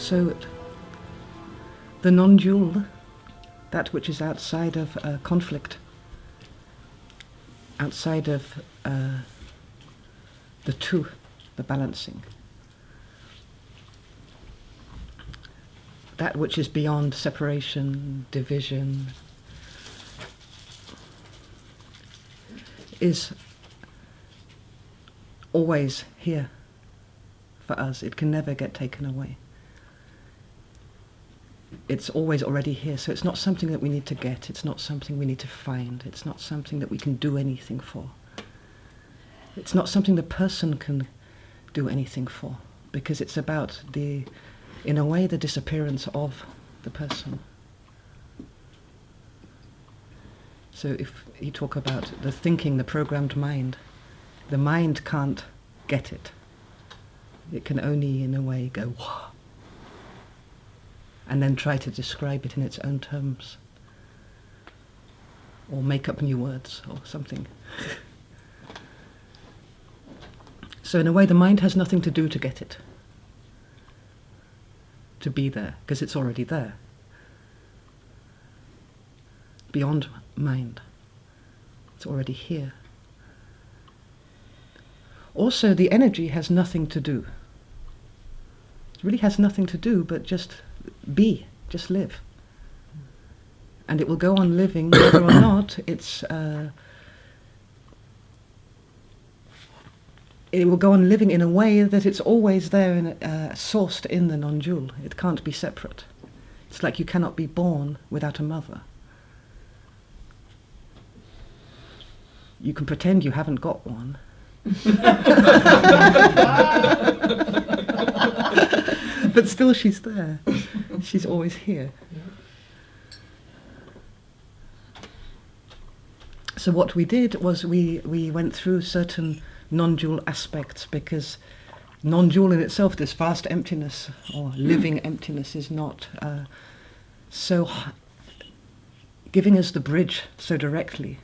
So the non-dual, that which is outside of conflict, outside of the two, the balancing, that which is beyond separation, division, is always here for us. It can never get taken away. It's always already here, so it's not something that we need to get, it's not something we need to find, it's not something that we can do anything for. It's not something the person can do anything for, because it's about in a way, the disappearance of the person. So if you talk about the thinking, the programmed mind, the mind can't get it. It can only, in a way, go, whoa, and then try to describe it in its own terms, or make up new words, or something. So in a way, the mind has nothing to do to get it, to be there, because it's already there. Beyond mind. It's already here. Also, the energy has nothing to do. It really has nothing to do but just be, just live. And it will go on living whether or not it will go on living in a way that it's always there, sourced in the non-dual. It can't be separate. It's like you cannot be born without a mother. You can pretend you haven't got one. But still she's there. She's always here. So what we did was we went through certain non-dual aspects, because non-dual in itself, this vast emptiness or living emptiness, is not so giving us the bridge so directly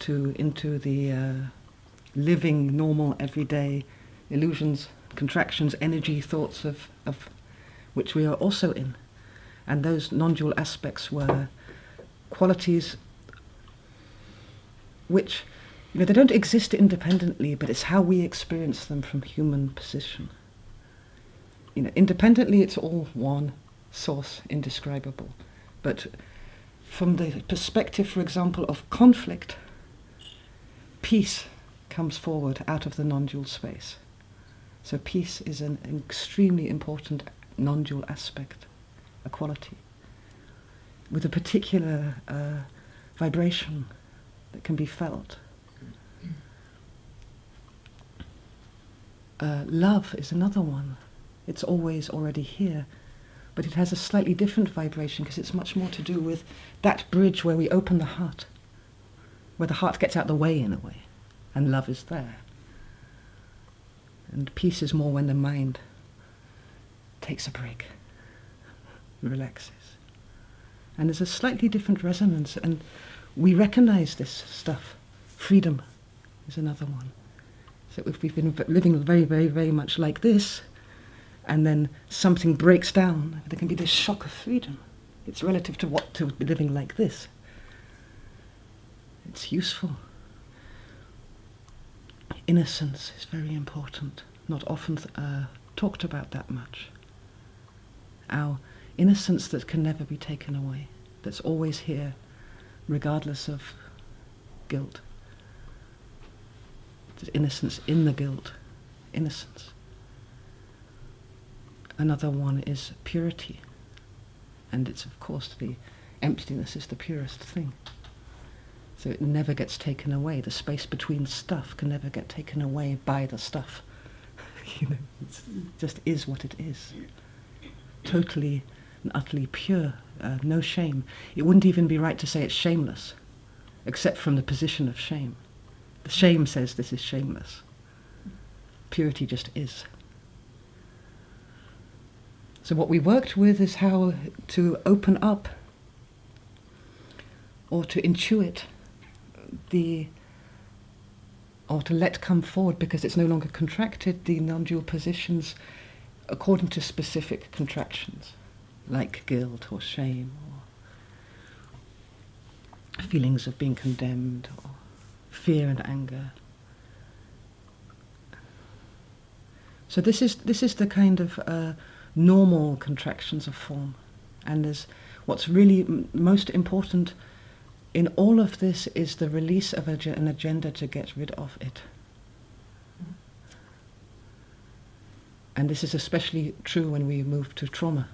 into the living, normal, everyday illusions, contractions, energy, thoughts of which we are also in. And those non-dual aspects were qualities which, they don't exist independently, but it's how we experience them from human position. Independently it's all one source, indescribable. But from the perspective, for example, of conflict, peace comes forward out of the non-dual space. So peace is an extremely important non-dual aspect, a quality, with a particular vibration that can be felt. Love is another one. It's always already here, but it has a slightly different vibration, because it's much more to do with that bridge where we open the heart, where the heart gets out the way in a way, and love is there. And peace is more when the mind takes a break, relaxes. And there's a slightly different resonance, and we recognize this stuff. Freedom is another one. So if we've been living very, very, very much like this, and then something breaks down, there can be this shock of freedom. It's relative to be living like this. It's useful. Innocence is very important, not often talked about that much. Our innocence that can never be taken away, that's always here, regardless of guilt. There's innocence in the guilt, innocence. Another one is purity, and it's, of course, the emptiness is the purest thing. So it never gets taken away. The space between stuff can never get taken away by the stuff. It just is what it is. Totally and utterly pure, no shame. It wouldn't even be right to say it's shameless, except from the position of shame. The shame says this is shameless. Purity just is. So what we worked with is how to open up, or to intuit or to let come forward, because it's no longer contracted, the non-dual positions according to specific contractions, like guilt or shame or feelings of being condemned or fear and anger. So this is the kind of normal contractions of form. And there's what's really most important in all of this is the release of an agenda to get rid of it. And this is especially true when we move to trauma.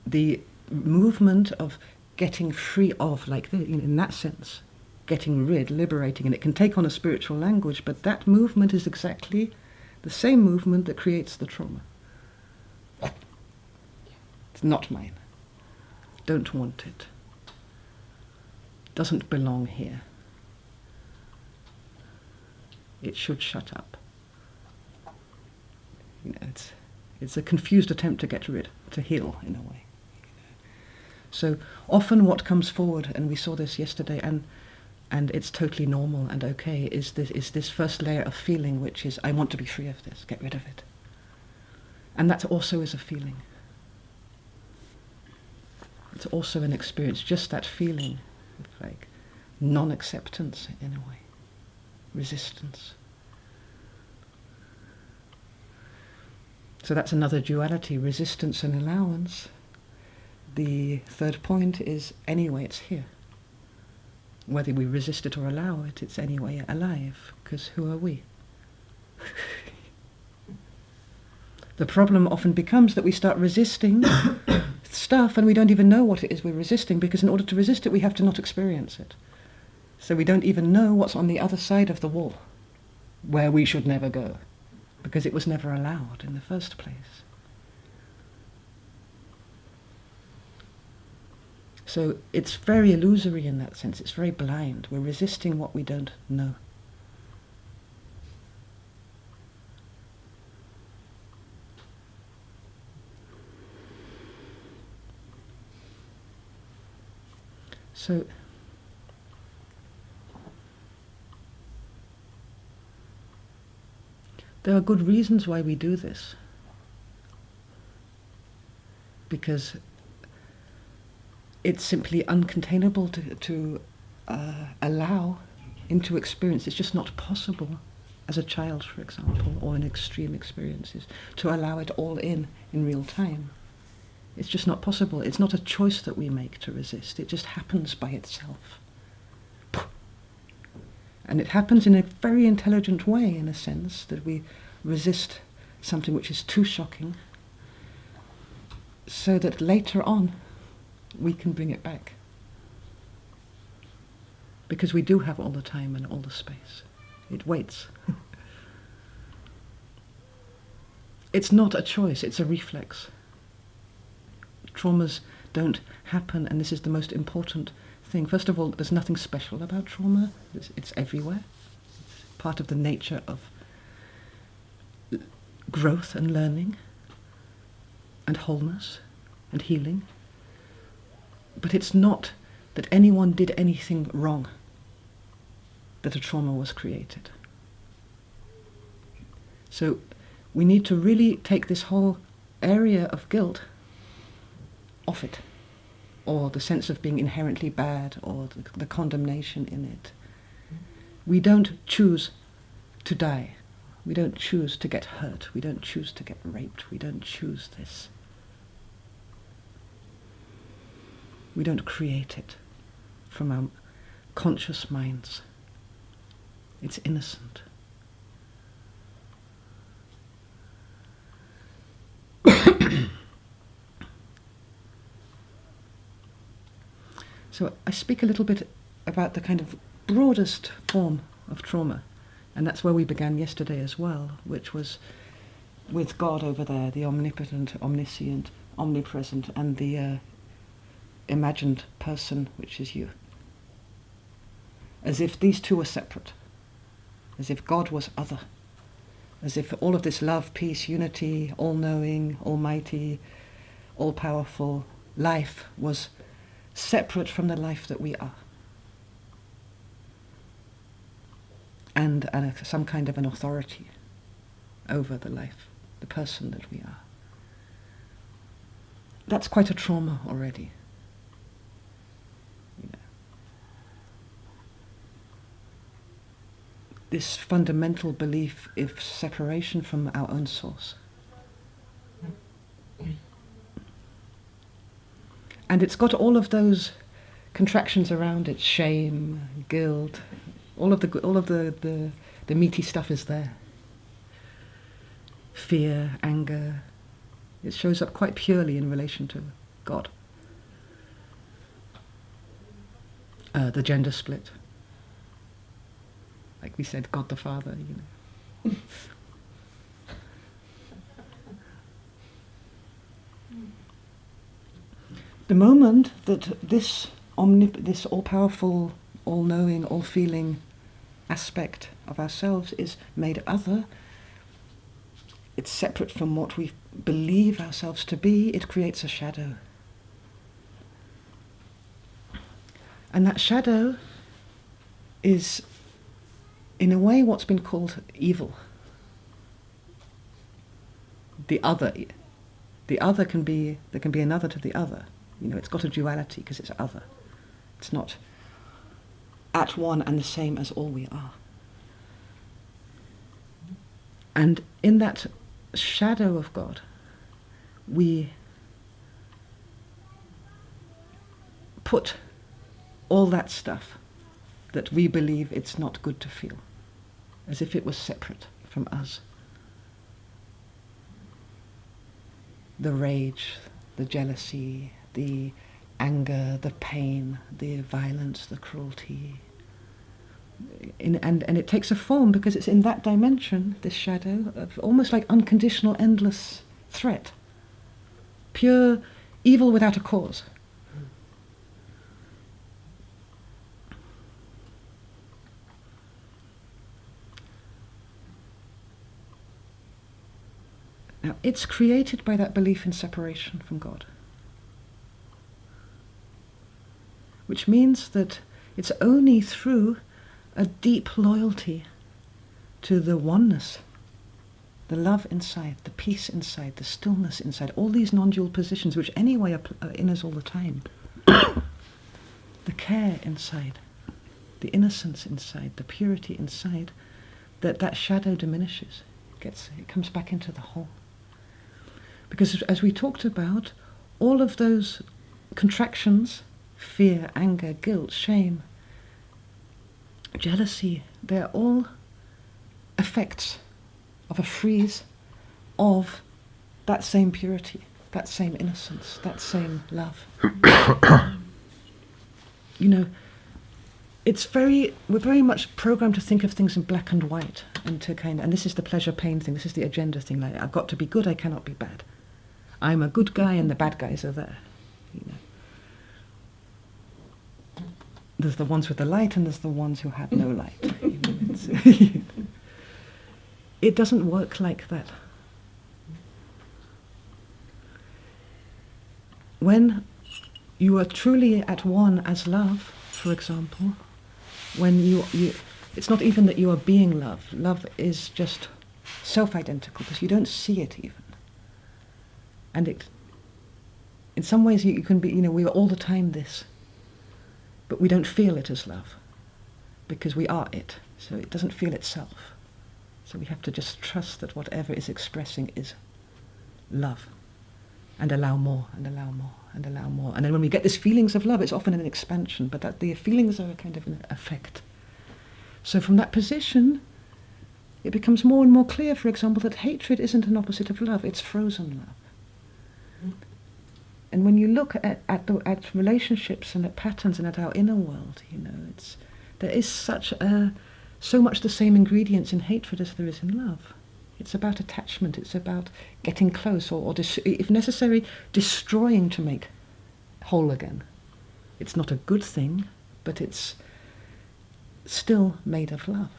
The movement of getting free of, like this, in that sense, getting rid, liberating, and it can take on a spiritual language, but that movement is exactly the same movement that creates the trauma. It's not mine. Don't want it. Doesn't belong here. It should shut up. It's a confused attempt to get rid, to heal in a way. So often what comes forward, and we saw this yesterday, and it's totally normal and okay, is this first layer of feeling, which is, I want to be free of this, get rid of it. And that also is a feeling. It's also an experience, just that feeling of like non-acceptance in a way, resistance. So that's another duality, resistance and allowance. The third point is, anyway, it's here. Whether we resist it or allow it, it's anyway alive, because who are we? The problem often becomes that we start resisting stuff and we don't even know what it is we're resisting, because in order to resist it we have to not experience it. So we don't even know what's on the other side of the wall, where we should never go, because it was never allowed in the first place. So it's very illusory in that sense, it's very blind. We're resisting what we don't know. So there are good reasons why we do this. Because it's simply uncontainable to allow into experience. It's just not possible as a child, for example, or in extreme experiences, to allow it all in real time. It's just not possible. It's not a choice that we make to resist. It just happens by itself. And it happens in a very intelligent way, in a sense, that we resist something which is too shocking, so that later on we can bring it back. Because we do have all the time and all the space. It waits. It's not a choice, it's a reflex. Traumas don't happen, and this is the most important thing. First of all, there's nothing special about trauma. It's everywhere. It's part of the nature of growth and learning and wholeness and healing. But it's not that anyone did anything wrong that a trauma was created. So we need to really take this whole area of guilt off it, or the sense of being inherently bad, or the condemnation in it. We don't choose to die. We don't choose to get hurt. We don't choose to get raped. We don't choose this. We don't create it from our conscious minds. It's innocent. So I speak a little bit about the kind of broadest form of trauma, and that's where we began yesterday as well, which was with God over there, the omnipotent, omniscient, omnipresent, and the imagined person, which is you. As if these two were separate, as if God was other, as if all of this love, peace, unity, all-knowing, almighty, all-powerful life was separate from the life that we are. And some kind of an authority over the life the person that we are. That's quite a trauma already. You know. This fundamental belief of separation from our own source. And it's got all of those contractions around it: shame, guilt, all of the meaty stuff is there. Fear, anger. It shows up quite purely in relation to God. The gender split. Like we said, God the Father, you know. The moment that this all-powerful, all-knowing, all-feeling aspect of ourselves is made other, it's separate from what we believe ourselves to be, it creates a shadow. And that shadow is, in a way, what's been called evil. The other. The other can be, there can be another to the other. You know, it's got a duality because it's other. It's not at one and the same as all we are. And in that shadow of God, we put all that stuff that we believe it's not good to feel, as if it was separate from us. The rage, the jealousy, the anger, the pain, the violence, the cruelty. And it takes a form because it's in that dimension, this shadow, of almost like unconditional, endless threat. Pure evil without a cause. Now, it's created by that belief in separation from God. Which means that it's only through a deep loyalty to the oneness, the love inside, the peace inside, the stillness inside, all these non-dual positions which anyway are in us all the time. The care inside, the innocence inside, the purity inside, that shadow diminishes. It comes back into the whole. Because as we talked about, all of those contractions, fear, anger, guilt, shame, jealousy, they're all effects of a freeze of that same purity, that same innocence, that same love. You know, we're very much programmed to think of things in black and white, and this is the pleasure-pain thing, this is the agenda thing, like, I've got to be good, I cannot be bad. I'm a good guy and the bad guys are there, you know. There's the ones with the light and there's the ones who have no light. You know, it doesn't work like that. When you are truly at one as love, for example, when you it's not even that you are being love. Love is just self-identical because you don't see it even. And in some ways you can be, you know, we are all the time this. But we don't feel it as love, because we are it, so it doesn't feel itself. So we have to just trust that whatever is expressing is love, and allow more, and allow more, and allow more. And then when we get these feelings of love, it's often an expansion, but that the feelings are a kind of an effect. So from that position, it becomes more and more clear, for example, that hatred isn't an opposite of love, it's frozen love. And when you look at relationships and at patterns and at our inner world, you know, there is so much the same ingredients in hatred as there is in love. It's about attachment. It's about getting close, or if necessary, destroying to make whole again. It's not a good thing, but it's still made of love.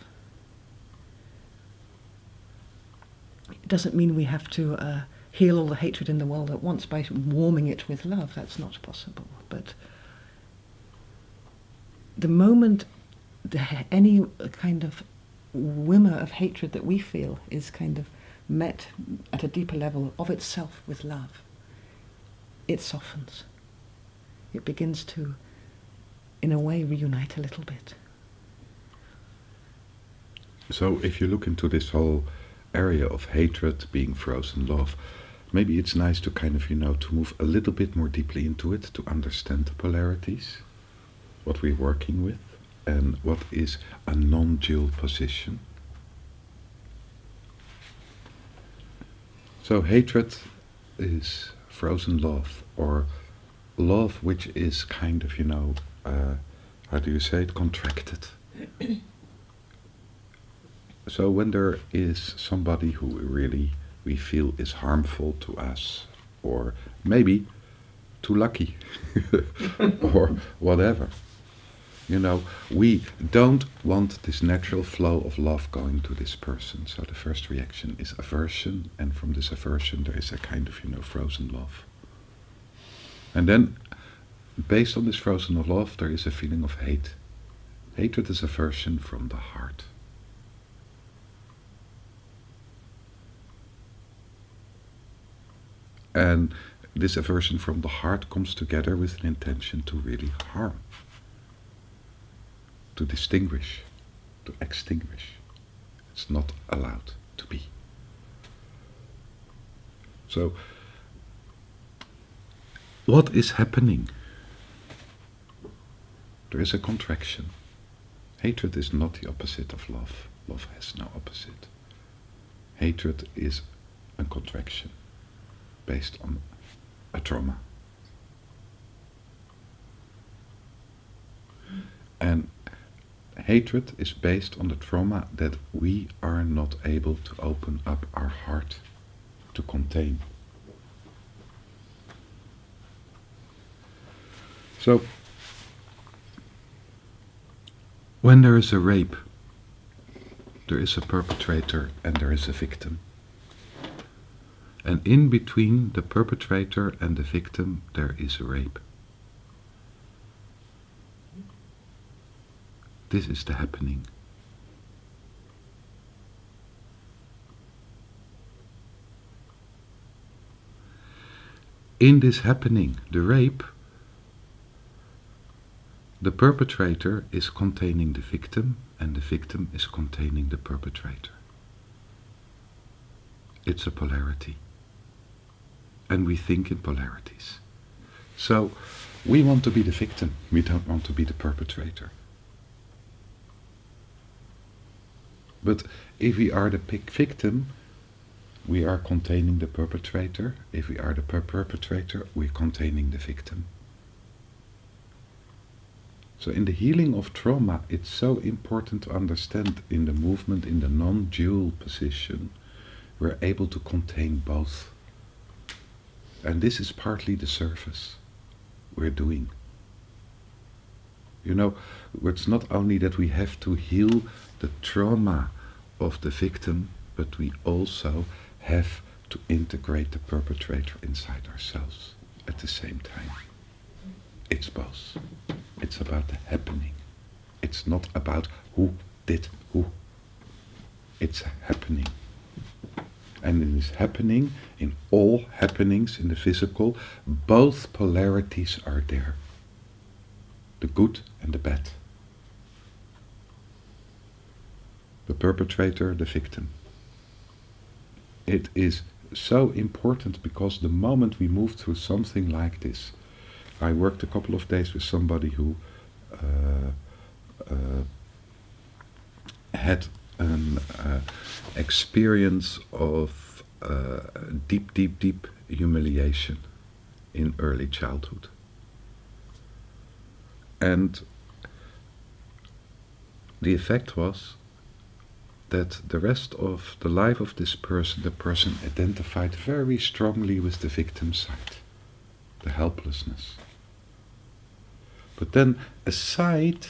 It doesn't mean we have to heal all the hatred in the world at once by warming it with love. That's not possible. But the moment any kind of whimmer of hatred that we feel is kind of met at a deeper level of itself with love, it softens. It begins to, in a way, reunite a little bit. So if you look into this whole area of hatred being frozen love, maybe it's nice to kind of, to move a little bit more deeply into it, to understand the polarities, what we're working with, and what is a non-dual position. So hatred is frozen love, or love which is kind of, how do you say it, contracted. So when there is somebody who really we feel is harmful to us, or maybe too lucky, or whatever, we don't want this natural flow of love going to this person. So the first reaction is aversion, and from this aversion there is a kind of, frozen love. And then, based on this frozen love, there is a feeling of hate. Hatred is aversion from the heart. And this aversion from the heart comes together with an intention to really harm, to distinguish, to extinguish. It's not allowed to be. So, what is happening? There is a contraction. Hatred is not the opposite of love. Love has no opposite. Hatred is a contraction based on a trauma. And hatred is based on the trauma that we are not able to open up our heart to contain. So, when there is a rape, there is a perpetrator and there is a victim. And in between the perpetrator and the victim, there is a rape. This is the happening. In this happening, the rape, the perpetrator is containing the victim, and the victim is containing the perpetrator. It's a polarity. And we think in polarities. So, we want to be the victim, we don't want to be the perpetrator. But if we are the victim, we are containing the perpetrator. If we are the perpetrator, we're containing the victim. So in the healing of trauma, it's so important to understand in the movement, in the non-dual position, we're able to contain both. And this is partly the service we're doing. It's not only that we have to heal the trauma of the victim, but we also have to integrate the perpetrator inside ourselves at the same time. It's both. It's about the happening. It's not about who did who. It's happening. And it is happening in all happenings in the physical. Both polarities are there. The good and the bad. The perpetrator, the victim. It is so important because the moment we move through something like this, I worked a couple of days with somebody who had an experience of deep humiliation in early childhood. And the effect was that the rest of the life of this person, the person identified very strongly with the victim side, the helplessness. But then aside,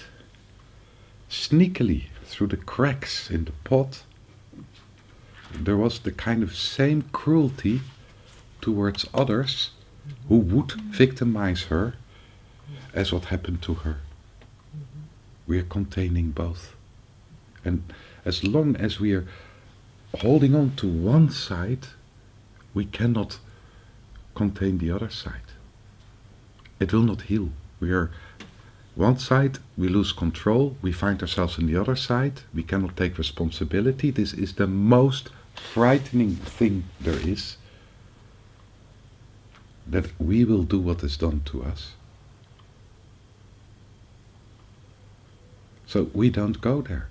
sneakily, through the cracks in the pot, there was the kind of same cruelty towards others who would victimize her as what happened to her. We are containing both. And as long as we are holding on to one side, we cannot contain the other side. It will not heal. We are one side, we lose control, we find ourselves on the other side, we cannot take responsibility. This is the most frightening thing there is, that we will do what is done to us. So we don't go there.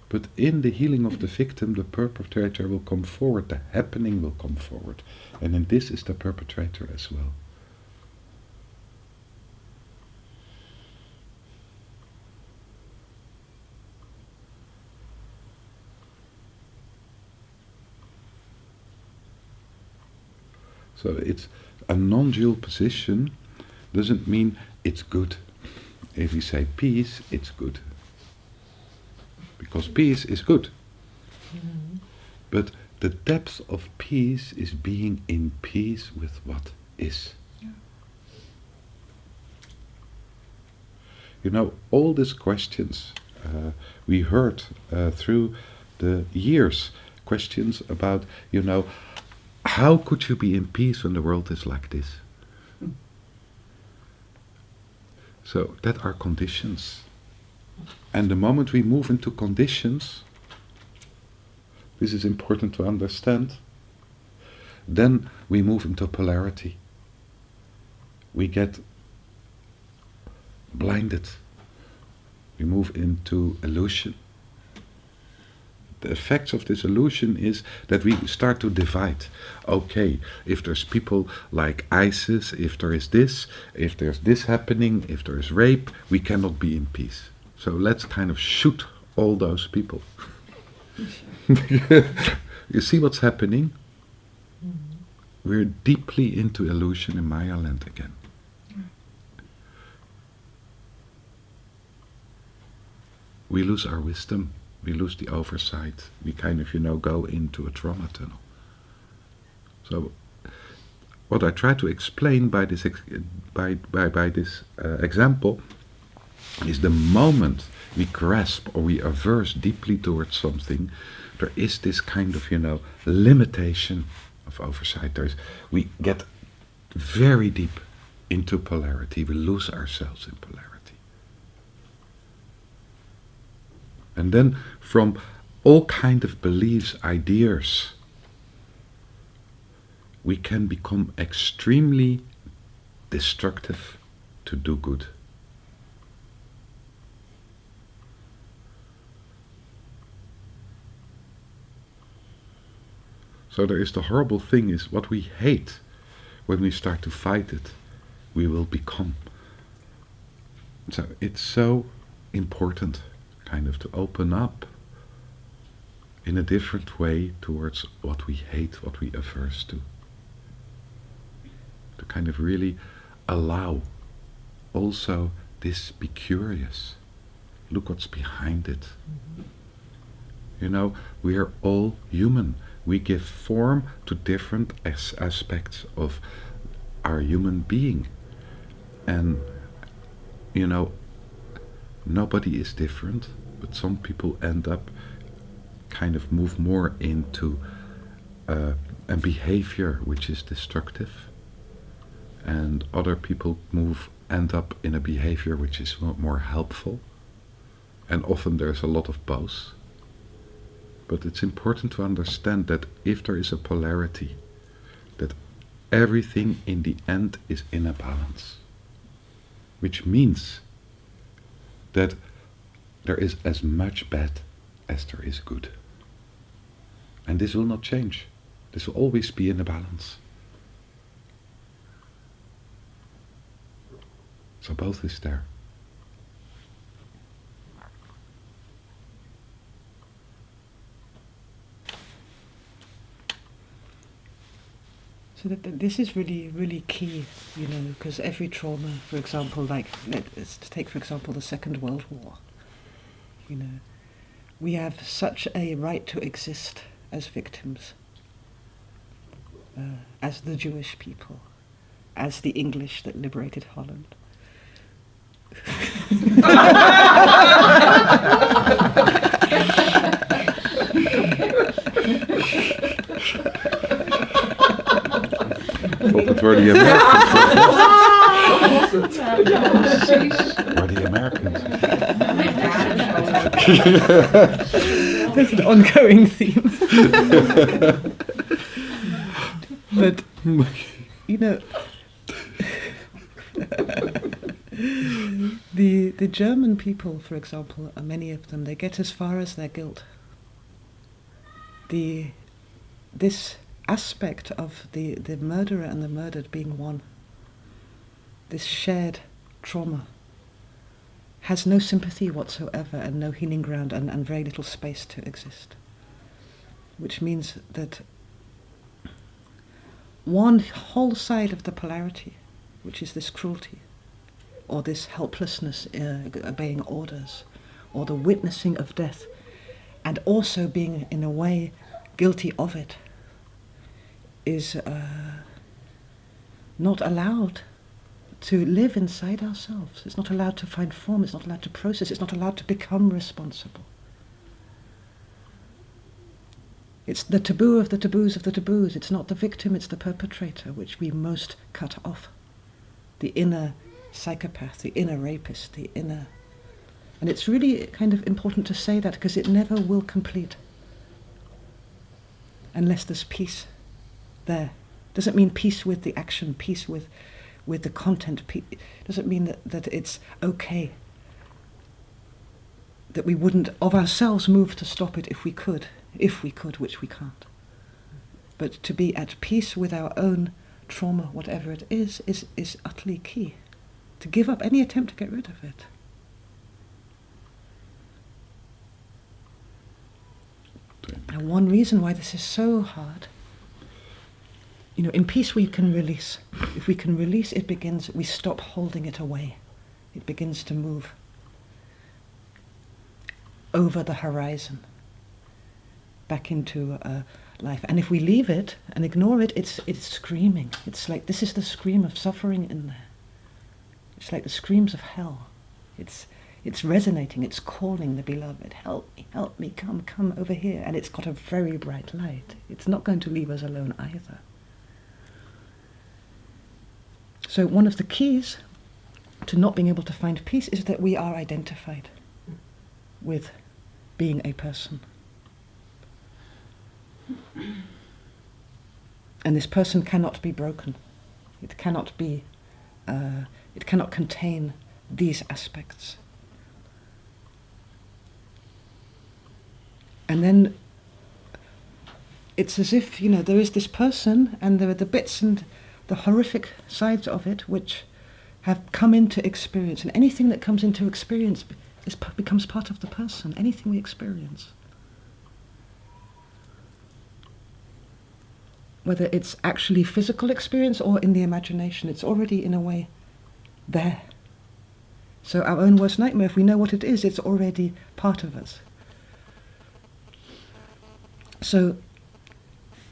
But in the healing of the victim, the perpetrator will come forward, the happening will come forward. And in this is the perpetrator as well. So it's a non-dual position doesn't mean it's good. If we say peace, it's good. Because peace is good. Mm-hmm. But the depth of peace is being in peace with what is. Yeah. You know, all these questions we heard through the years, questions about, you know, how could you be in peace when the world is like this? So that are conditions. And the moment we move into conditions, this is important to understand, then we move into polarity. We get blinded. We move into illusion. The effects of this illusion is that we start to divide. Okay, if there's people like ISIS, if there is this, if there's this happening, if there is rape, we cannot be in peace. So let's kind of shoot all those people. You see what's happening? Mm-hmm. We're deeply into illusion in Maya land again. We lose our wisdom. We lose the oversight. We kind of, you know, go into a trauma tunnel. So, what I try to explain by this example is the moment we grasp or we averse deeply towards something, there is this kind of, you know, limitation of oversight. We get very deep into polarity. We lose ourselves in polarity. And then from all kind of beliefs, ideas, we can become extremely destructive to do good. So there is the horrible thing is what we hate, when we start to fight it, we will become. So it's so important kind of to open up in a different way towards what we hate, what we averse to. To kind of really allow also this, be curious. Look what's behind it. Mm-hmm. You know, we are all human. We give form to different aspects of our human being. And, you know, nobody is different, but some people end up kind of move more into a behavior which is destructive, and other people end up in a behavior which is more helpful, and often there's a lot of both. But it's important to understand that if there is a polarity, that everything in the end is in a balance, which means that there is as much bad as there is good. And this will not change. This will always be in a balance. So both is there. So this is really, really key, you know, because every trauma, for example, like, let's take, for example, the Second World War, you know, we have such a right to exist as victims, as the Jewish people, as the English that liberated Holland. thought it were the Americans. Were the Americans? That's an ongoing theme. But, you know, the German people, for example, many of them, they get as far as their guilt. This aspect of the murderer and the murdered being one, this shared trauma, has no sympathy whatsoever and no healing ground and very little space to exist. Which means that one whole side of the polarity, which is this cruelty, or this helplessness obeying orders, or the witnessing of death, and also being, in a way, guilty of it, is not allowed to live inside ourselves. It's not allowed to find form, it's not allowed to process, it's not allowed to become responsible. It's the taboo of the taboos of the taboos. It's not the victim, it's the perpetrator, which we most cut off. The inner psychopath, the inner rapist, the inner... And it's really kind of important to say that, because it never will complete unless there's peace there. Doesn't mean peace with the action, peace with the content. Doesn't mean that it's okay, that we wouldn't of ourselves move to stop it if we could, which we can't. But to be at peace with our own trauma, whatever it is utterly key. To give up any attempt to get rid of it. And one reason why this is so hard, you know, in peace we can release. If we can release, we stop holding it away. It begins to move over the horizon, back into life. And if we leave it and ignore it, it's screaming. It's like, this is the scream of suffering in there. It's like the screams of hell. It's resonating, it's calling the beloved, help me, come over here. And it's got a very bright light. It's not going to leave us alone either. So one of the keys to not being able to find peace is that we are identified with being a person. And this person cannot be broken. It cannot contain these aspects. And then it's as if, you know, there is this person and there are the bits and the horrific sides of it which have come into experience. And anything that comes into experience becomes part of the person, anything we experience. Whether it's actually physical experience or in the imagination, it's already in a way there. So our own worst nightmare, if we know what it is, it's already part of us. So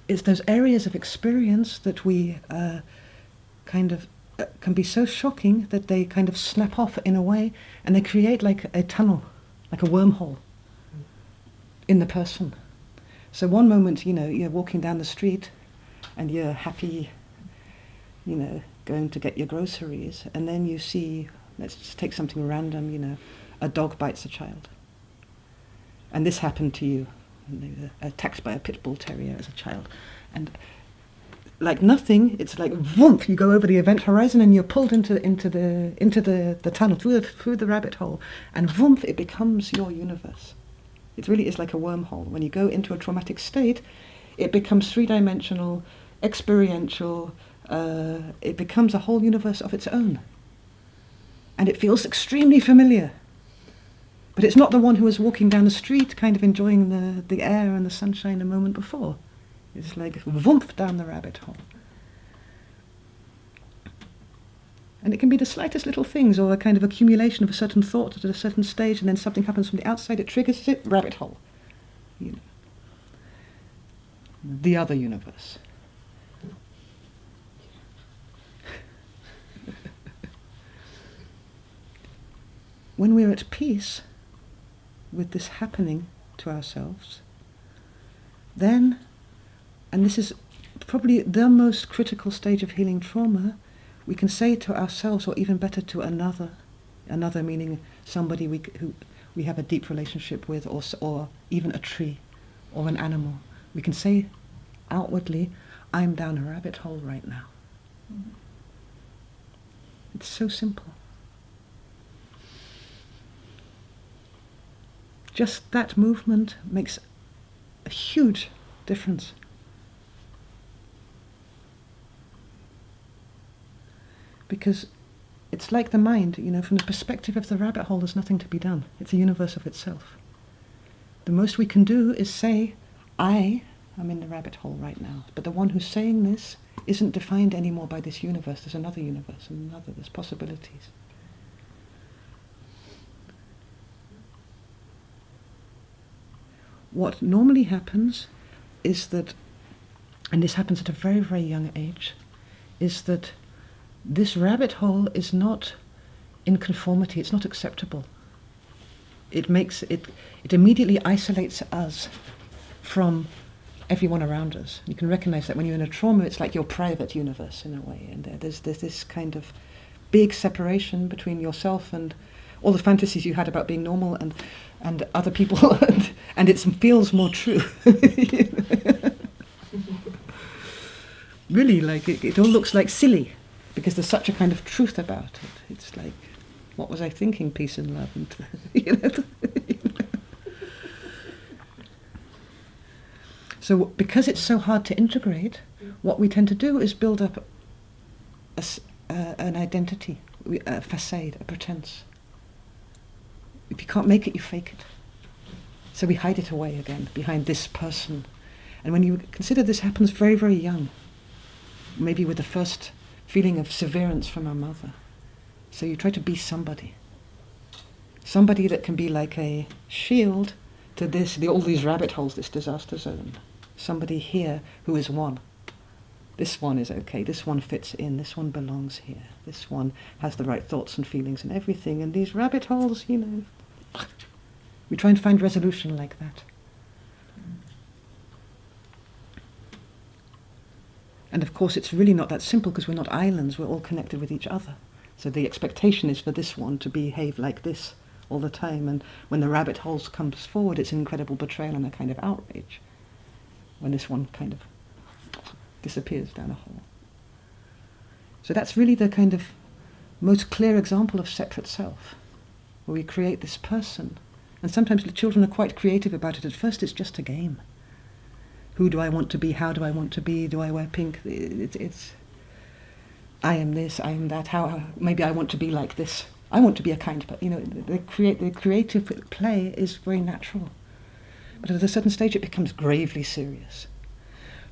it's those areas of experience that we can be so shocking that they kind of snap off in a way, and they create like a tunnel, like a wormhole in the person. So one moment, you know, you're walking down the street and you're happy, you know, going to get your groceries, and then you see, let's just take something random, you know, a dog bites a child. And this happened to you. And they were attacked by a pit bull terrier as a child. And like nothing, it's like whoomp, you go over the event horizon and you're pulled into the tunnel, through the rabbit hole, and whoomp, it becomes your universe. It really is like a wormhole. When you go into a traumatic state, it becomes three-dimensional, experiential, it becomes a whole universe of its own. And it feels extremely familiar. But it's not the one who was walking down the street kind of enjoying the air and the sunshine a moment before. It's like whoomp down the rabbit hole. And it can be the slightest little things, or a kind of accumulation of a certain thought at a certain stage, and then something happens from the outside, it triggers it, rabbit hole. You know. The other universe. When we're at peace with this happening to ourselves, then, and this is probably the most critical stage of healing trauma, we can say to ourselves, or even better to another meaning somebody who we have a deep relationship with, or even a tree or an animal, we can say outwardly, I'm down a rabbit hole right now. Mm-hmm. It's so simple. Just that movement makes a huge difference. Because it's like the mind, from the perspective of the rabbit hole, there's nothing to be done. It's a universe of itself. The most we can do is say, I'm in the rabbit hole right now. But the one who's saying this isn't defined anymore by this universe. There's another universe, there's possibilities. What normally happens is that, and this happens at a very, very young age, is that this rabbit hole is not in conformity, it's not acceptable. It immediately isolates us from everyone around us. You can recognize that when you're in a trauma, it's like your private universe in a way, and there's this kind of big separation between yourself and all the fantasies you had about being normal and other people, and it feels more true. Really, like it all looks like silly, because there's such a kind of truth about it. It's like, what was I thinking? Peace and love, and So because it's so hard to integrate, what we tend to do is build up an identity, a facade, a pretense. If you can't make it, you fake it. So we hide it away again behind this person. And when you consider this happens very, very young, maybe with the first feeling of severance from our mother. So you try to be somebody that can be like a shield to all these rabbit holes, this disaster zone. Somebody here who is one. This one is okay, this one fits in, this one belongs here, this one has the right thoughts and feelings and everything, and these rabbit holes, we try and find resolution like that. And of course it's really not that simple, because we're not islands, we're all connected with each other. So the expectation is for this one to behave like this all the time, and when the rabbit holes comes forward, it's an incredible betrayal and a kind of outrage when this one kind of disappears down a hole. So that's really the kind of most clear example of separate self, where we create this person. And sometimes the children are quite creative about it. At first it's just a game. Who do I want to be? How do I want to be? Do I wear pink? It's I am this, I am that. Maybe I want to be like this. I want to be a kind, but the creative play is very natural. But at a certain stage it becomes gravely serious,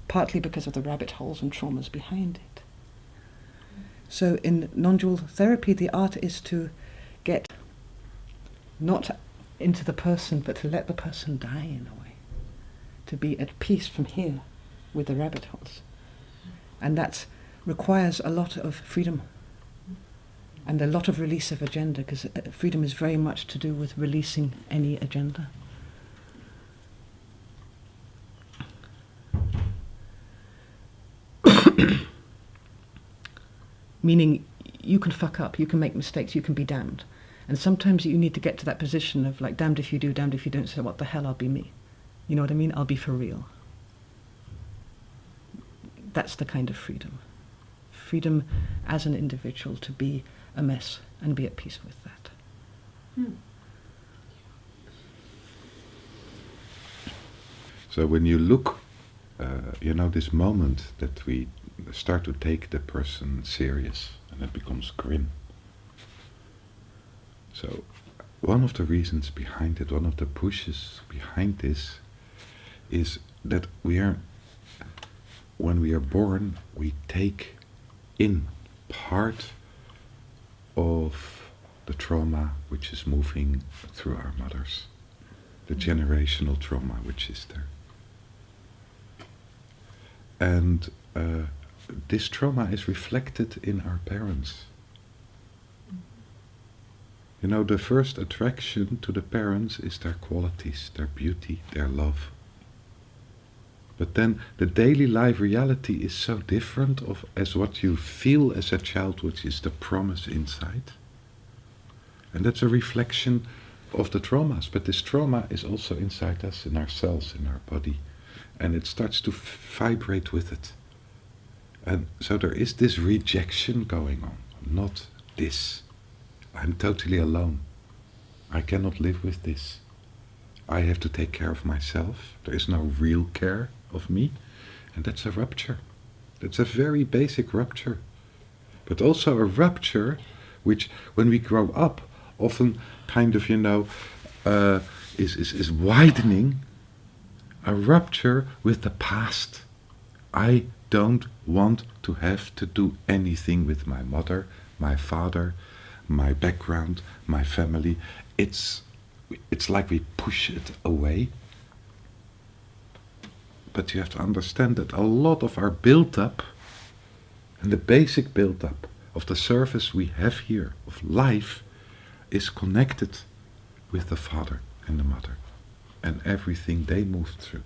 partly because of the rabbit holes and traumas behind it. So in non-dual therapy, the art is to get not into the person, but to let the person die in a way, to be at peace from here with the rabbit holes. And that requires a lot of freedom and a lot of release of agenda, because freedom is very much to do with releasing any agenda. Meaning, you can fuck up, you can make mistakes, you can be damned. And sometimes you need to get to that position of like, damned if you do, damned if you don't, so what the hell, I'll be me. You know what I mean? I'll be for real. That's the kind of freedom. Freedom as an individual to be a mess and be at peace with that. So when you look, this moment that we start to take the person serious, and it becomes grim. So one of the reasons behind it, one of the pushes behind this, is that when we are born, we take in part of the trauma which is moving through our mothers, the generational trauma which is there. And this trauma is reflected in our parents. The first attraction to the parents is their qualities, their beauty, their love. But then the daily life reality is so different as what you feel as a child, which is the promise inside. And that's a reflection of the traumas. But this trauma is also inside us, in our cells, in our body. And it starts to vibrate with it. And so there is this rejection going on. Not this. I'm totally alone. I cannot live with this. I have to take care of myself. There is no real care of me. And that's a rupture. That's a very basic rupture. But also a rupture which, when we grow up, often kind of, is widening. A rupture with the past. I don't want to have to do anything with my mother, my father, my background, my family. It's like we push it away. But you have to understand that a lot of our build-up, and the basic build-up of the surface we have here, of life, is connected with the father and the mother. And everything they moved through,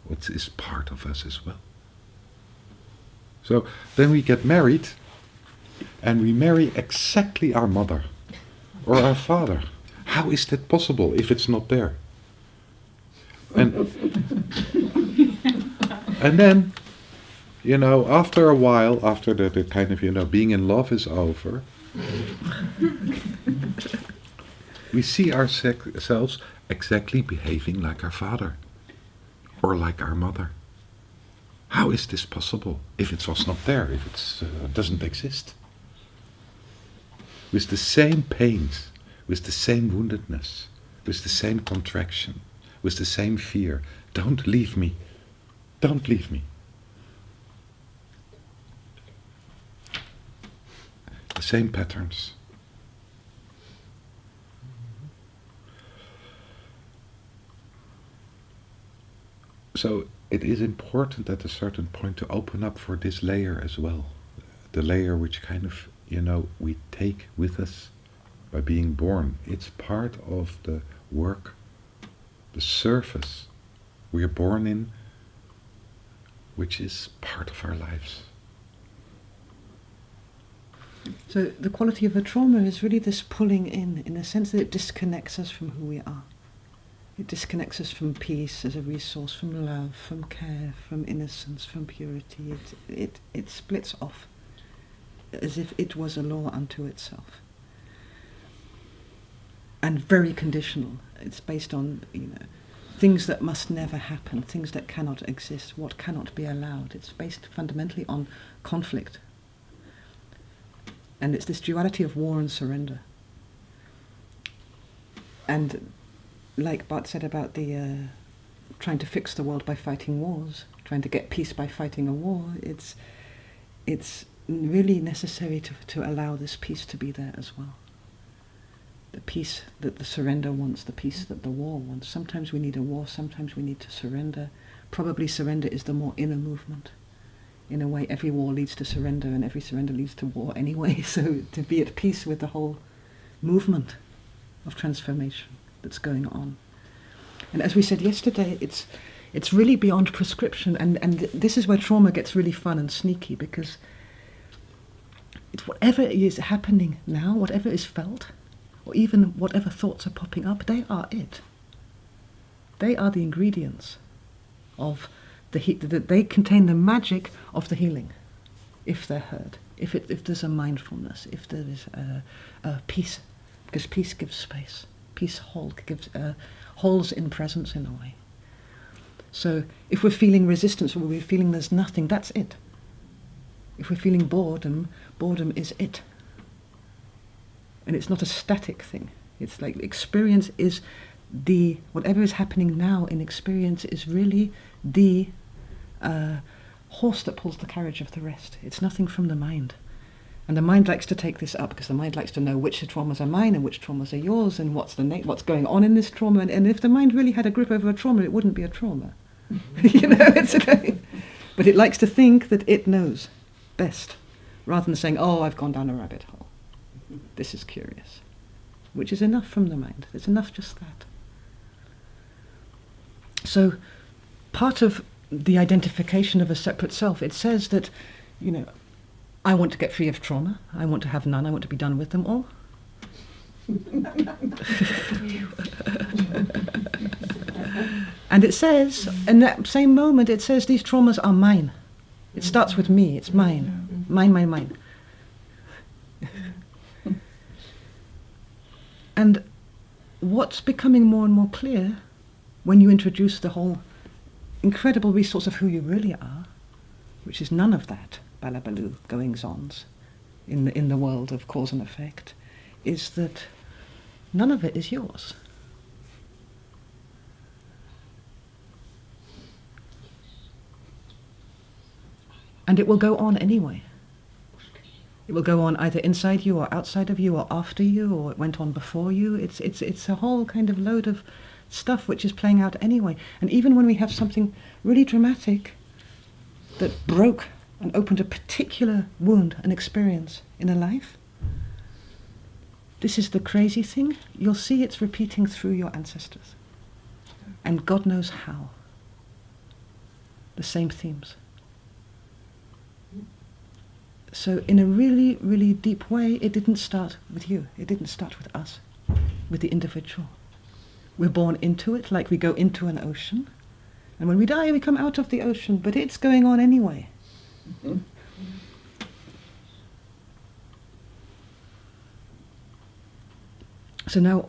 what is part of us as well. So then we get married, and we marry exactly our mother or our father. How is that possible if it's not there? And then, after a while, after the kind of, being in love is over, we see ourselves exactly behaving like our father or like our mother. How is this possible if it was not there, if it doesn't exist? With the same pains, with the same woundedness, with the same contraction, with the same fear. Don't leave me. Don't leave me. The same patterns. So it is important at a certain point to open up for this layer as well. The layer which kind of, we take with us by being born. It's part of the work, the surface we are born in, which is part of our lives. So the quality of a trauma is really this pulling in the sense that it disconnects us from who we are. It disconnects us from peace as a resource, from love, from care, from innocence, from purity. It splits off as if it was a law unto itself. And very conditional. It's based on, things that must never happen, things that cannot exist, what cannot be allowed. It's based fundamentally on conflict. And it's this duality of war and surrender. And like Bart said about the trying to fix the world by fighting wars, trying to get peace by fighting a war, it's really necessary to allow this peace to be there as well. The peace that the surrender wants, the peace that the war wants. Sometimes we need a war, sometimes we need to surrender. Probably surrender is the more inner movement. In a way, every war leads to surrender, and every surrender leads to war anyway. So to be at peace with the whole movement of transformation that's going on. And as we said yesterday, it's really beyond prescription, and this is where trauma gets really fun and sneaky, because it's whatever is happening now, whatever is felt, or even whatever thoughts are popping up, they are it. They are the ingredients of they contain the magic of the healing, if they're heard, if there's a mindfulness, if there is a peace, because peace gives space. Peace gives holds in presence in a way. So if we're feeling resistance, or we're feeling there's nothing, that's it. If we're feeling boredom is it. And it's not a static thing. It's like experience is whatever is happening now in experience is really the horse that pulls the carriage of the rest. It's nothing from the mind. And the mind likes to take this up because the mind likes to know which traumas are mine and which traumas are yours and what's going on in this trauma. And if the mind really had a grip over a trauma, it wouldn't be a trauma. But it likes to think that it knows best, rather than saying, oh, I've gone down a rabbit hole. This is curious. Which is enough from the mind. It's enough just that. So part of the identification of a separate self. It says that, I want to get free of trauma. I want to have none. I want to be done with them all. And it says, in that same moment, it says these traumas are mine. It starts with me. It's mine. Mine, mine, mine. And what's becoming more and more clear when you introduce the whole incredible resource of who you really are, which is none of that balabaloo goings-ons in the world of cause and effect, is that none of it is yours. And it will go on anyway. It will go on either inside you or outside of you or after you, or it went on before you. It's a whole kind of load of stuff which is playing out anyway. And even when we have something really dramatic that broke and opened a particular wound, an experience in a life, this is the crazy thing. You'll see it's repeating through your ancestors. And God knows how. The same themes. So in a really, really deep way, it didn't start with you. It didn't start with us, with the individual. We're born into it like we go into an ocean. And when we die, we come out of the ocean, but it's going on anyway. Mm-hmm. So now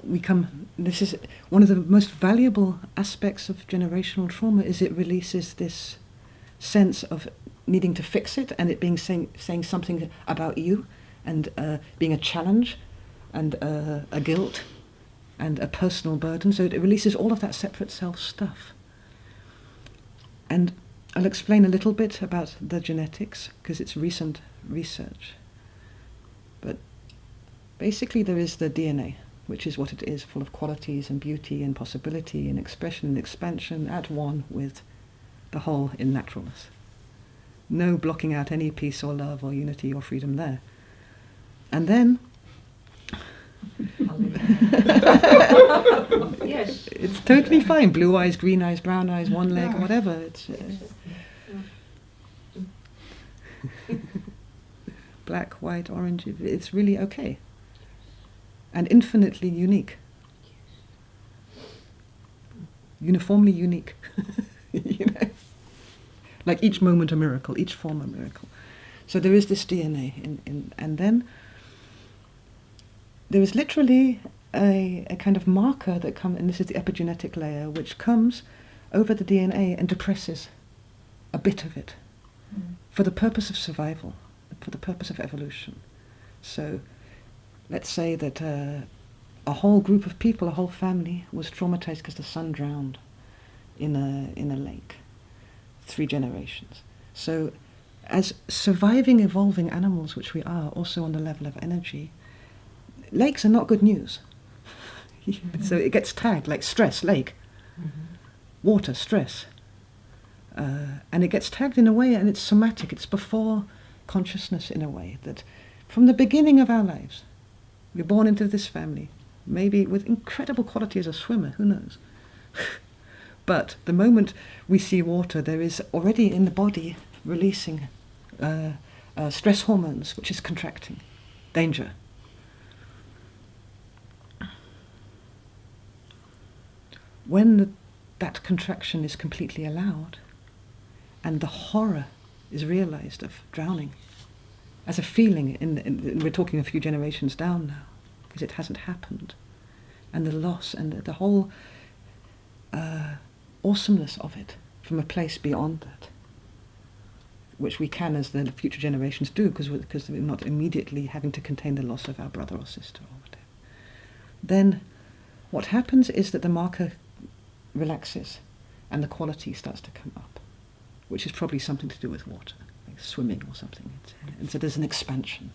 this is one of the most valuable aspects of generational trauma, is it releases this sense of needing to fix it, and it being saying something about you, and being a challenge, and a guilt, and a personal burden. So it releases all of that separate self stuff. And I'll explain a little bit about the genetics, because it's recent research. But basically there is the DNA, which is what it is, full of qualities and beauty and possibility and expression and expansion, at one with the whole in naturalness. No blocking out any peace or love or unity or freedom there. And then yes, it's totally fine. Blue eyes, green eyes, brown eyes, one leg, whatever. It's black, white, orange. It's really okay. And infinitely unique. Uniformly unique. You know? Like each moment a miracle, each form a miracle. So there is this DNA, and then there is literally a kind of marker that comes, and this is the epigenetic layer, which comes over the DNA and depresses a bit of it for the purpose of survival, for the purpose of evolution. So let's say that a whole group of people, a whole family, was traumatized because the son drowned in a lake. 3 generations. So as surviving, evolving animals, which we are, also on the level of energy, lakes are not good news. So it gets tagged like stress, lake, water, stress. And it gets tagged in a way, and it's somatic, it's before consciousness in a way, that from the beginning of our lives, we're born into this family, maybe with incredible quality as a swimmer, who knows? But the moment we see water, there is already in the body releasing stress hormones, which is contracting, danger. When that contraction is completely allowed, and the horror is realized of drowning, as a feeling, we're talking a few generations down now, because it hasn't happened, and the loss and the whole awesomeness of it from a place beyond that, which we can, as the future generations do, because we're not immediately having to contain the loss of our brother or sister or whatever. Then what happens is that the marker relaxes and the quality starts to come up, which is probably something to do with water, like swimming or something. And so there's an expansion.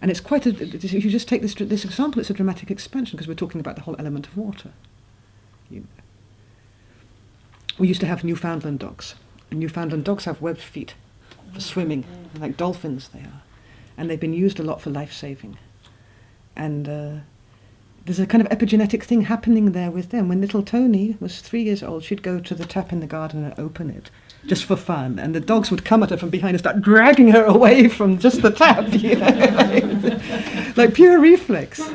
And it's quite if you just take this example, it's a dramatic expansion, because we're talking about the whole element of water. We used to have Newfoundland dogs. And Newfoundland dogs have webbed feet for swimming, like dolphins they are. And they've been used a lot for life-saving. And there's a kind of epigenetic thing happening there with them. When little Tony was 3 years old, she'd go to the tap in the garden and open it, just for fun. And the dogs would come at her from behind and start dragging her away from just the tap, like pure reflex.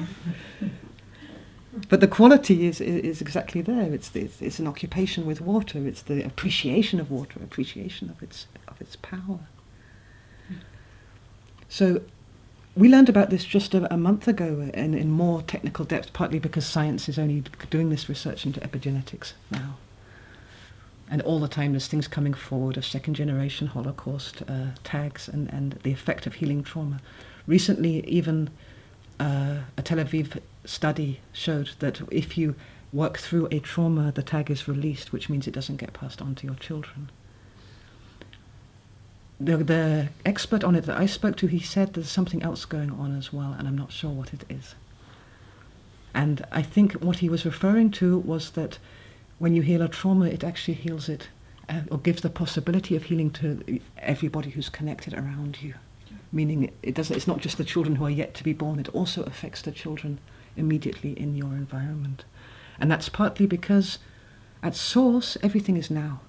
But the quality is exactly there. It's an occupation with water. It's the appreciation of water, appreciation of its power. So we learned about this just a month ago in more technical depth, partly because science is only doing this research into epigenetics now. And all the time there's things coming forward of second-generation Holocaust tags and the effect of healing trauma. Recently, even a Tel Aviv study showed that if you work through a trauma, the tag is released, which means it doesn't get passed on to your children. The expert on it that I spoke to, he said there's something else going on as well, and I'm not sure what it is. And I think what he was referring to was that when you heal a trauma, it actually heals it, or gives the possibility of healing to everybody who's connected around you. Meaning it's not just the children who are yet to be born, it also affects the children immediately in your environment. And that's partly because at source, everything is now.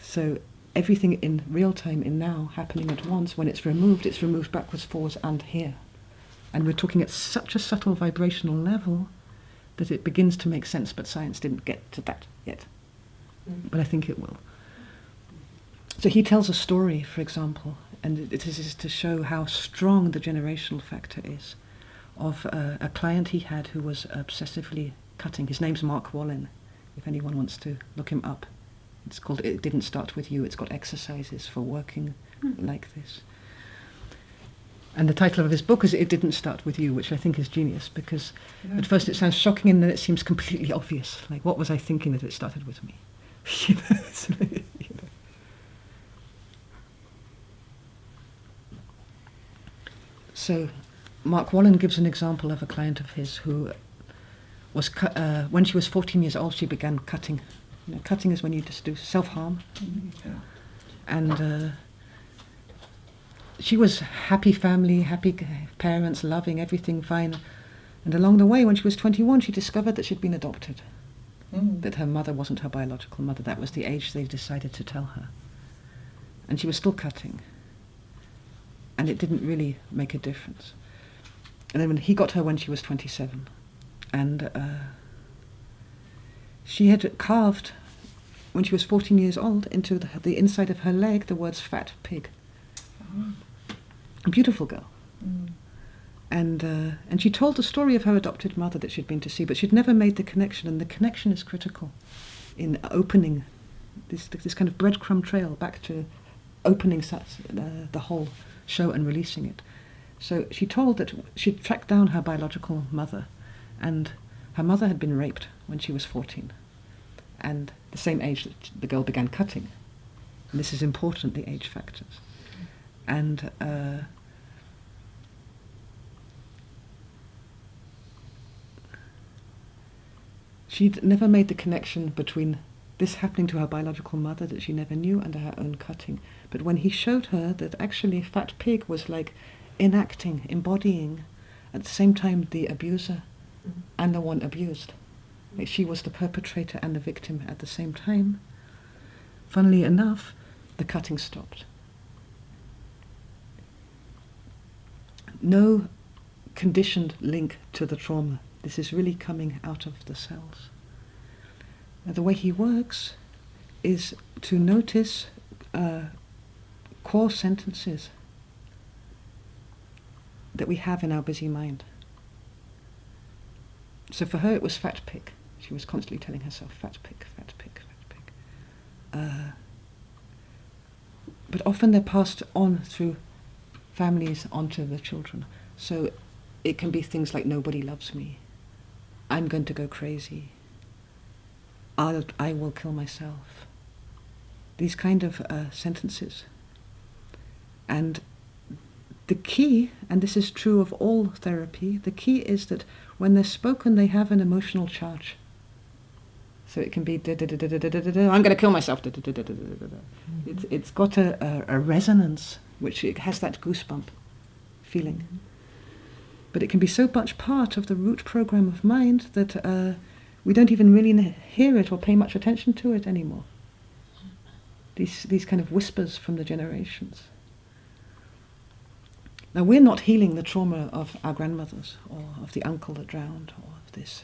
So everything in real time, in now, happening at once. When it's removed backwards, forwards, and here. And we're talking at such a subtle vibrational level that it begins to make sense, but science didn't get to that yet. But I think it will. So he tells a story, for example, and it is to show how strong the generational factor is, of a client he had who was obsessively cutting. His name's Mark Wallen, if anyone wants to look him up. It's called It Didn't Start With You. It's got exercises for working like this. And the title of his book is It Didn't Start With You, which I think is genius, because at first it sounds shocking and then it seems completely obvious. Like, what was I thinking that it started with me? So Mark Wallen gives an example of a client of his who was, when she was 14 years old, she began cutting. Cutting is when you just do self-harm. And she was happy family, happy parents, loving, everything fine. And along the way, when she was 21, she discovered that she'd been adopted. That her mother wasn't her biological mother. That was the age they decided to tell her. And she was still cutting. And it didn't really make a difference. And then when he got her when she was 27. And she had carved, when she was 14 years old, into the inside of her leg the words fat pig. A beautiful girl. And she told the story of her adopted mother that she'd been to see, but she'd never made the connection, and the connection is critical in opening this kind of breadcrumb trail back to opening the whole show and releasing it. So she told that she'd tracked down her biological mother, and her mother had been raped when she was 14, and the same age that the girl began cutting. And this is important, the age factors. And she'd never made the connection between this happening to her biological mother that she never knew and her own cutting. But when he showed her that actually fat pig was like enacting, embodying, at the same time the abuser and the one abused. Like she was the perpetrator and the victim at the same time. Funnily enough, the cutting stopped. No conditioned link to the trauma. This is really coming out of the cells. Now, the way he works is to notice core sentences that we have in our busy mind. So for her it was fat pig. She was constantly telling herself fat pig, fat pig, fat pig. But often they're passed on through families onto the children. So it can be things like nobody loves me, I'm going to go crazy, I will kill myself. These kind of sentences. And the key, and this is true of all therapy, the key is that when they're spoken they have an emotional charge. So it can be I'm going to kill myself. It's got a resonance which it has that goosebump feeling. But it can be so much part of the root program of mind that we don't even really hear it or pay much attention to it anymore. These kind of whispers from the generations. Now, we're not healing the trauma of our grandmothers or of the uncle that drowned or of this.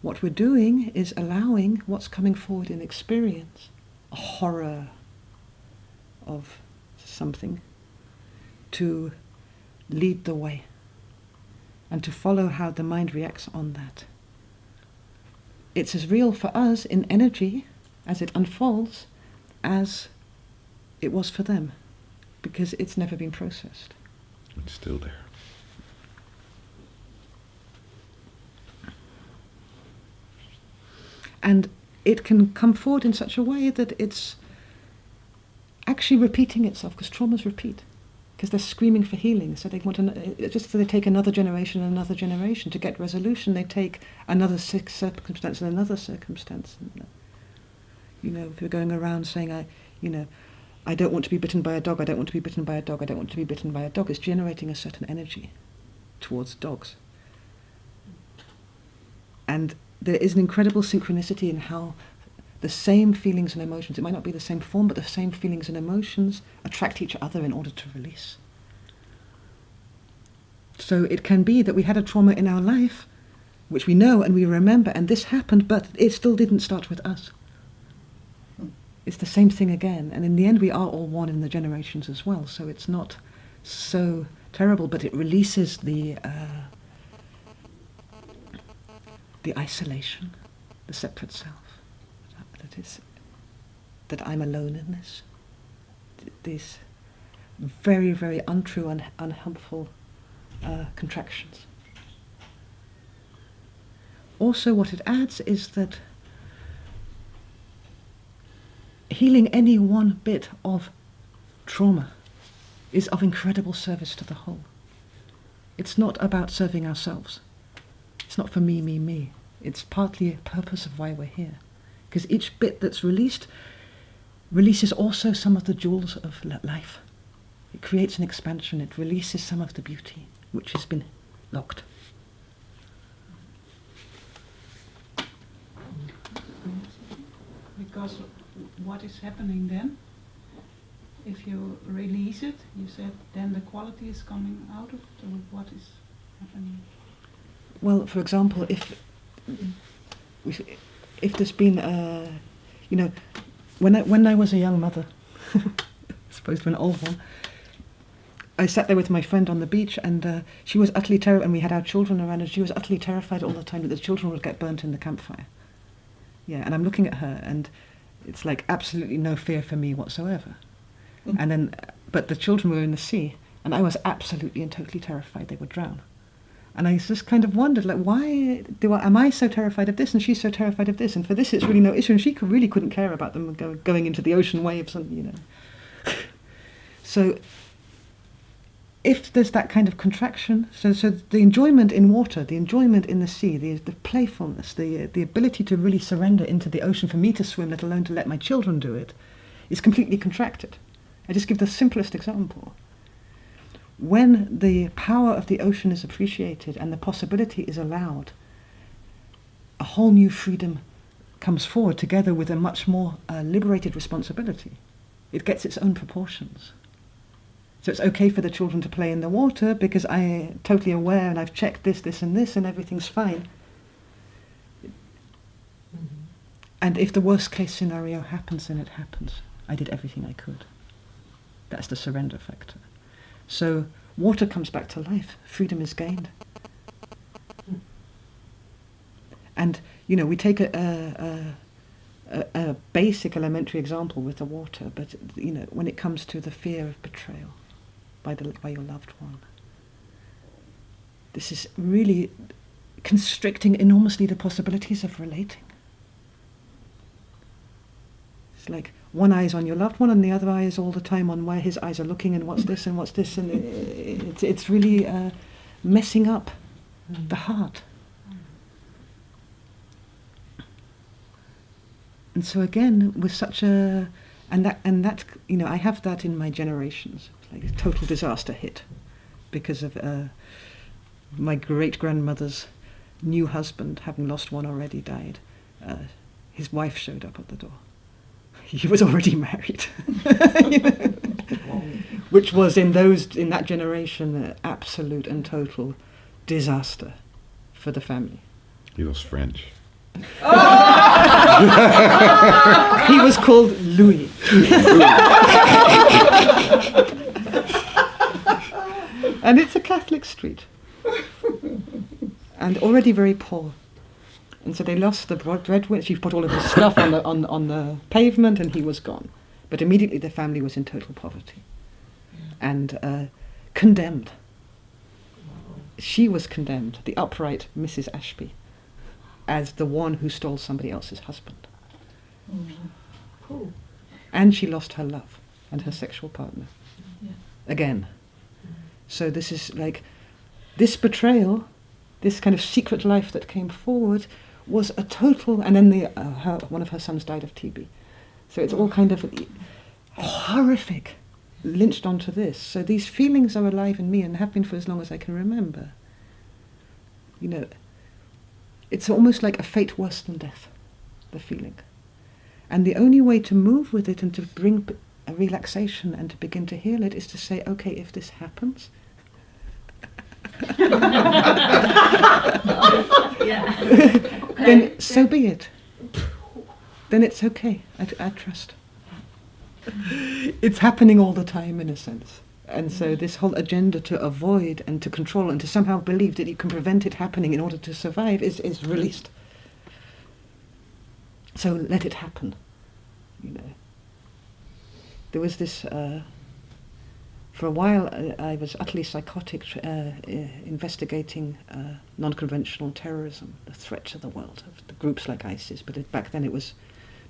What we're doing is allowing what's coming forward in experience, a horror of something, to lead the way and to follow how the mind reacts on that. It's as real for us in energy as it unfolds as it was for them, because it's never been processed. It's still there. And it can come forward in such a way that it's actually repeating itself, because traumas repeat, because they're screaming for healing. So they want to, just so they take another generation and another generation to get resolution. They take another circumstance and another circumstance. And, if you're going around saying, I don't want to be bitten by a dog, I don't want to be bitten by a dog, I don't want to be bitten by a dog, it's generating a certain energy towards dogs. And there is an incredible synchronicity in how the same feelings and emotions, it might not be the same form, but the same feelings and emotions attract each other in order to release. So it can be that we had a trauma in our life, which we know and we remember, and this happened, but it still didn't start with us. It's the same thing again, and in the end we are all one in the generations as well, so it's not so terrible, but it releases the isolation, the separate self, that I'm alone in this. These very, very untrue and unhelpful contractions. Also, what it adds is that healing any one bit of trauma is of incredible service to the whole. It's not about serving ourselves. It's not for me, me, me. It's partly a purpose of why we're here. Because each bit that's released releases also some of the jewels of life. It creates an expansion. It releases some of the beauty which has been locked. Because what is happening then? If you release it, you said, then the quality is coming out of it, or what is happening? Well, for example, if there's been, when I was a young mother, I suppose to an old one, I sat there with my friend on the beach, and she was utterly terrified, and we had our children around, and she was utterly terrified all the time that the children would get burnt in the campfire. Yeah, and I'm looking at her, and it's like absolutely no fear for me whatsoever. Mm. And then, but the children were in the sea, and I was absolutely and totally terrified they would drown. And I just kind of wondered, like, why am I so terrified of this, and she's so terrified of this? And for this, it's really no issue, and she really couldn't care about them going into the ocean waves, and So, if there's that kind of contraction, so the enjoyment in water, the enjoyment in the sea, the playfulness, the ability to really surrender into the ocean for me to swim, let alone to let my children do it, is completely contracted. I just give the simplest example. When the power of the ocean is appreciated and the possibility is allowed, a whole new freedom comes forward together with a much more liberated responsibility. It gets its own proportions. So it's okay for the children to play in the water because I'm totally aware and I've checked this, this and this, and everything's fine. Mm-hmm. And if the worst case scenario happens, then it happens. I did everything I could. That's the surrender factor. So water comes back to life. Freedom is gained. And, we take a basic elementary example with the water, but, when it comes to the fear of betrayal by your loved one, this is really constricting enormously the possibilities of relating. It's like one eye is on your loved one and the other eye is all the time on where his eyes are looking and what's this, and it's really messing up the heart. And so again, with such a, and that I have that in my generations. It's like a total disaster hit because of my great-grandmother's new husband, having lost one already, died. His wife showed up at the door. He was already married. You know? Which was in that generation an absolute and total disaster for the family. He was French. He was called Louis. And it's a Catholic street. And already very poor. And so they lost the breadwinner. She put all of his stuff on the pavement and he was gone. But immediately the family was in total poverty. And condemned. She was condemned, the upright Mrs. Ashby, as the one who stole somebody else's husband. Cool. And she lost her love and her sexual partner. Again. So this is like, this betrayal, this kind of secret life that came forward was a total, and then one of her sons died of TB. So it's all kind of horrific, lynched onto this. So these feelings are alive in me and have been for as long as I can remember. You know, it's almost like a fate worse than death, the feeling. And the only way to move with it and to bring a relaxation and to begin to heal it is to say, okay, if this happens, then so be it. Then it's okay, I trust. It's happening all the time in a sense. And so this whole agenda to avoid and to control and to somehow believe that you can prevent it happening in order to survive is released. So let it happen, you know. There was this, for a while I was utterly psychotic investigating non-conventional terrorism, the threat to the world of the groups like ISIS, but back then it was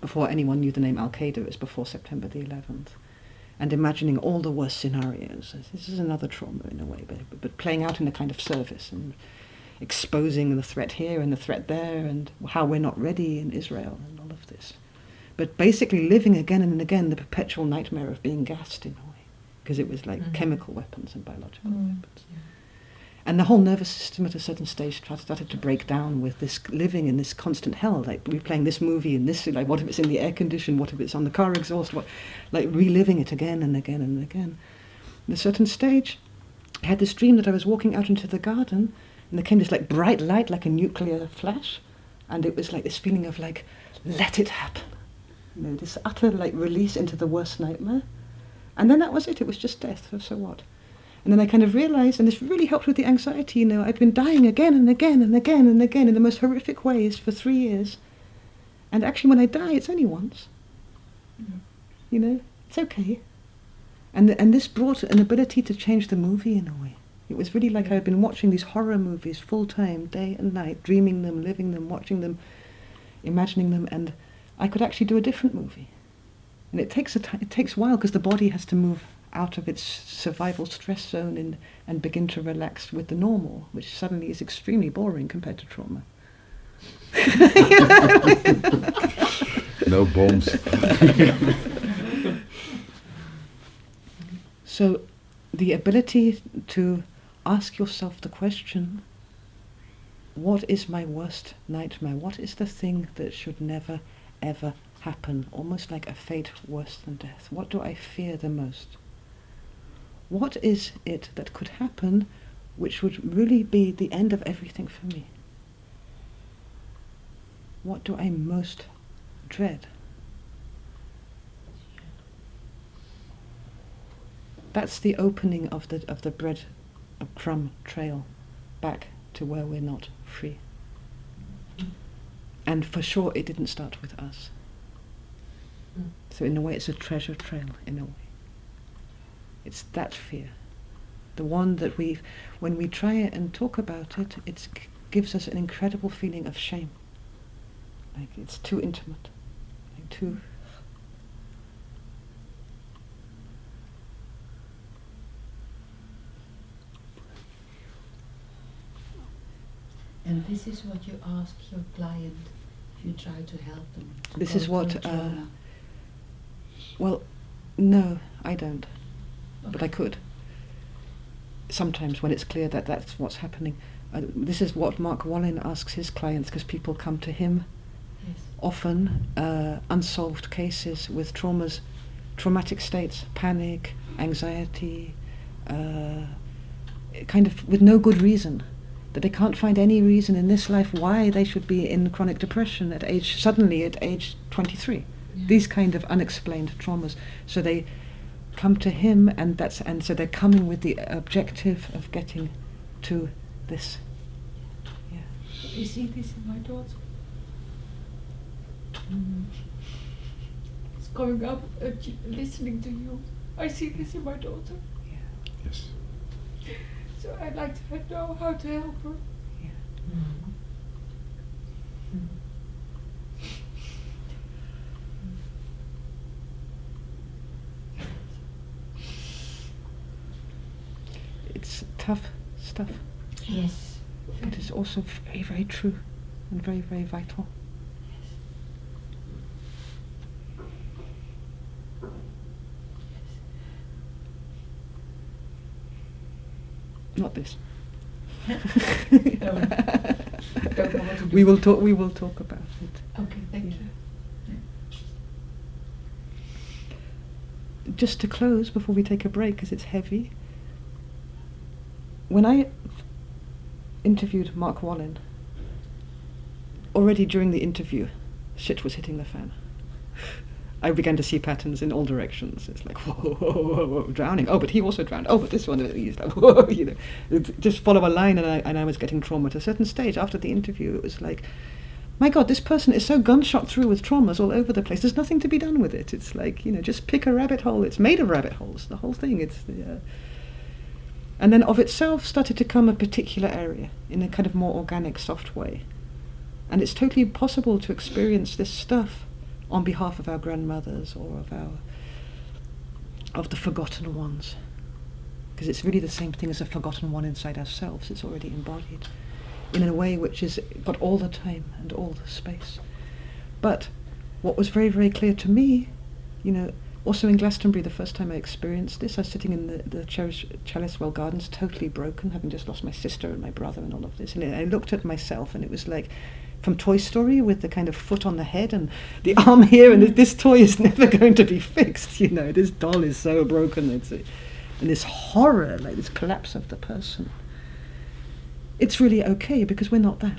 before anyone knew the name Al-Qaeda, it was before September the 11th. And imagining all the worst scenarios. This is another trauma in a way, but playing out in a kind of service and exposing the threat here and the threat there and how we're not ready in Israel and all of this. But basically living again and again the perpetual nightmare of being gassed in a way, because it was like chemical weapons and biological weapons. Yeah. And the whole nervous system at a certain stage started to break down with this living in this constant hell. Like we're playing this movie and this, like what if it's in the air condition, what if it's on the car exhaust, like reliving it again and again and again. At a certain stage, I had this dream that I was walking out into the garden and there came this like bright light like a nuclear flash, and it was like this feeling of like, let it happen. You know, this utter like release into the worst nightmare. And then that was it was just death, so what? And then I kind of realized, and this really helped with the anxiety, you know, I'd been dying again and again and again and again in the most horrific ways for 3 years. And actually when I die, it's only once. You know, it's okay. And this brought an ability to change the movie in a way. It was really like I had been watching these horror movies full time, day and night, dreaming them, living them, watching them, imagining them, and I could actually do a different movie. And it takes a while because the body has to move out of its survival stress zone and begin to relax with the normal, which suddenly is extremely boring compared to trauma. No bombs. So the ability to ask yourself the question, what is my worst nightmare? What is the thing that should never, ever happen? Almost like a fate worse than death. What do I fear the most? What is it that could happen which would really be the end of everything for me? What do I most dread? That's the opening of the bread of crumb trail back to where we're not free. And for sure it didn't start with us. So in a way it's a treasure trail in a way. It's that fear. The one that when we try it and talk about it, it gives us an incredible feeling of shame. Like it's too intimate. Like too... And this is what you ask your client if you try to help them. This is what... well, no, I don't. But I could. sometimes when it's clear that that's what's happening. This is what Mark Wallin asks his clients, because people come to him Yes. often, unsolved cases with traumatic states, panic, anxiety, kind of with no good reason, that they can't find any reason in this life why they should be in chronic depression suddenly at age 23. Yeah. These kind of unexplained traumas. So they come to him, and so they're coming with the objective of getting to this. Yeah. You see this in my daughter? It's coming up, listening to you. I see this in my daughter. Yes. So I'd like to know how to help her. Yeah. It's tough stuff, Yes. but it's also very, very true and very, very vital. Not this. Don't know what to do. We will talk. We will talk about it. Okay, thank you. Just to close before we take a break, because it's heavy. When I interviewed Mark Wallin, already during the interview, shit was hitting the fan. I began to see patterns in all directions. It's like, whoa, whoa, whoa, whoa, drowning. Oh, but he also drowned. Oh, but this one, he's like, whoa, just follow a line, and I was getting trauma. At a certain stage after the interview, it was like, my God, this person is so gunshot through with traumas all over the place. There's nothing to be done with it. It's like, just pick a rabbit hole. It's made of rabbit holes, the whole thing. And then of itself started to come a particular area in a kind of more organic, soft way. And it's totally possible to experience this stuff on behalf of our grandmothers or of the forgotten ones, because it's really the same thing as a forgotten one inside ourselves. It's already embodied in a way which is got all the time and all the space. But what was very, very clear to me, also in Glastonbury, the first time I experienced this, I was sitting in the Chalice-Well Gardens, totally broken, having just lost my sister and my brother and all of this, and I looked at myself, and it was like from Toy Story, with the kind of foot on the head and the arm here, and this toy is never going to be fixed, This doll is so broken. And this horror, like this collapse of the person. It's really okay, because we're not that.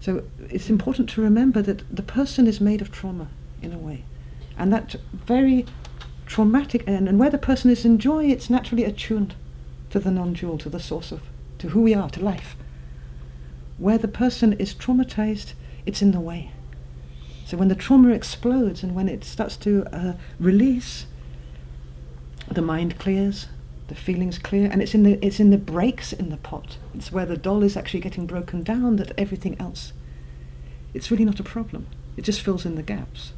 So it's important to remember that the person is made of trauma, in a way. And that very traumatic, and where the person is in joy, it's naturally attuned to the non-dual, to the source to who we are, to life. Where the person is traumatized, it's in the way. So when the trauma explodes and when it starts to release, the mind clears, the feelings clear, and it's in the breaks in the pot. It's where the doll is actually getting broken down that everything else. It's really not a problem. It just fills in the gaps.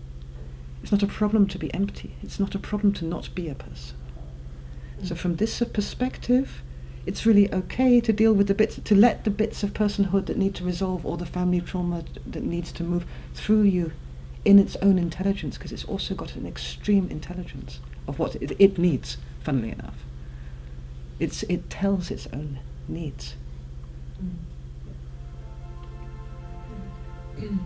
It's not a problem to be empty. It's not a problem to not be a person. So from this perspective, it's really okay to deal with the bits, to let the bits of personhood that need to resolve, or the family trauma that needs to move through you in its own intelligence, because it's also got an extreme intelligence of what it needs, funnily enough. It tells its own needs. Mm.